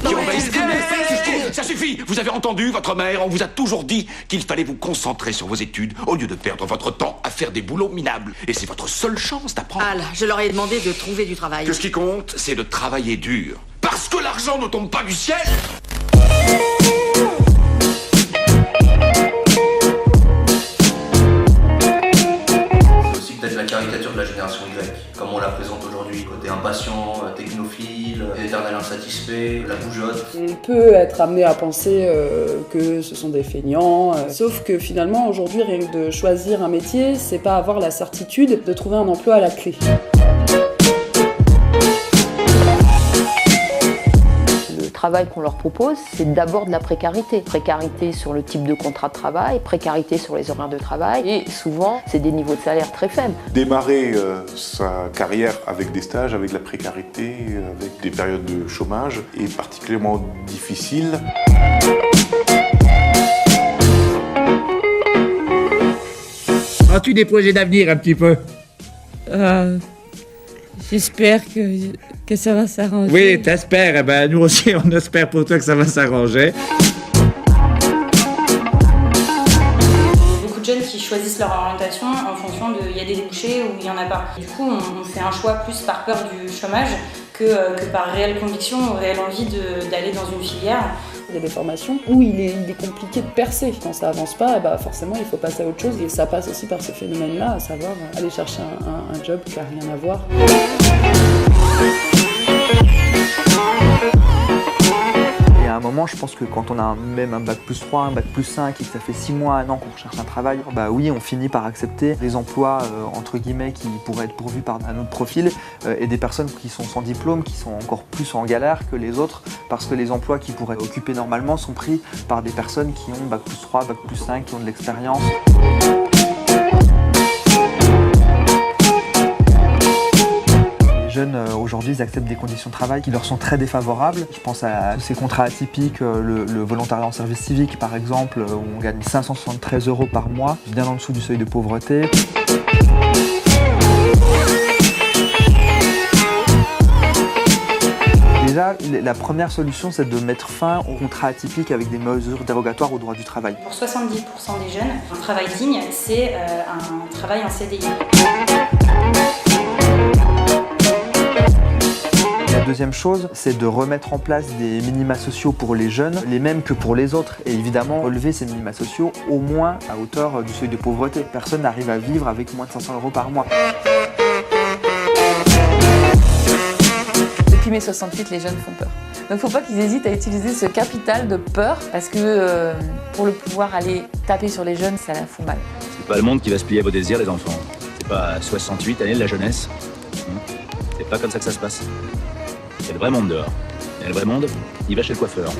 qui envahissent. Ça suffit. Vous avez entendu votre mère, on vous a toujours dit qu'il fallait vous concentrer sur vos études au lieu de perdre votre temps à faire des boulots minables. Et c'est votre seule chance d'apprendre. Ah là, je leur ai demandé de trouver du travail. Que ce qui compte, c'est de travailler dur. Parce que l'argent ne tombe pas du ciel. Peut-être la caricature de la génération Y, comme on la présente aujourd'hui, côté impatient, technophile, éternel insatisfait, la bougeotte. On peut être amené à penser que ce sont des feignants, sauf que finalement aujourd'hui rien que de choisir un métier, c'est pas avoir la certitude de trouver un emploi à la clé. Le travail qu'on leur propose, c'est d'abord de la précarité. Précarité sur le type de contrat de travail, précarité sur les horaires de travail, et souvent, c'est des niveaux de salaire très faibles. Démarrer sa carrière avec des stages, avec de la précarité, avec des périodes de chômage est particulièrement difficile. As-tu des projets d'avenir un petit peu? J'espère que ça va s'arranger. Oui, t'espères. Eh ben, nous aussi, on espère pour toi que ça va s'arranger. Beaucoup de jeunes qui choisissent leur orientation en fonction de il y a des débouchés ou il n'y en a pas. Du coup, on fait un choix plus par peur du chômage que par réelle conviction ou réelle envie d'aller dans une filière. Il y a des formations où il est compliqué de percer. Quand ça avance pas, bah forcément il faut passer à autre chose et ça passe aussi par ce phénomène-là, à savoir aller chercher un job qui n'a rien à voir. Et à un moment, je pense que quand on a même un bac plus 3, un bac plus 5 et que ça fait 6 mois, 1 an qu'on cherche un travail, bah oui, on finit par accepter des emplois entre guillemets qui pourraient être pourvus par un autre profil et des personnes qui sont sans diplôme, qui sont encore plus en galère que les autres parce que les emplois qu'ils pourraient occuper normalement sont pris par des personnes qui ont bac plus 3, bac plus 5, qui ont de l'expérience. Les jeunes aujourd'hui, ils acceptent des conditions de travail qui leur sont très défavorables. Je pense à tous ces contrats atypiques, le volontariat en service civique par exemple, où on gagne 573 € par mois, bien en dessous du seuil de pauvreté. Déjà, la première solution, c'est de mettre fin aux contrats atypiques avec des mesures dérogatoires au droit du travail. Pour 70% des jeunes, un travail digne, c'est un travail en CDI. La deuxième chose, c'est de remettre en place des minima sociaux pour les jeunes, les mêmes que pour les autres, et évidemment relever ces minima sociaux au moins à hauteur du seuil de pauvreté. Personne n'arrive à vivre avec moins de 500 € par mois. Depuis mai 68, les jeunes font peur. Donc faut pas qu'ils hésitent à utiliser ce capital de peur parce que pour le pouvoir aller taper sur les jeunes, ça la fout mal. C'est pas le monde qui va se plier à vos désirs, les enfants. C'est pas 68 années de la jeunesse. C'est pas comme ça que ça se passe. Il y a le vrai monde dehors. Et le vrai monde, il va chez le coiffeur.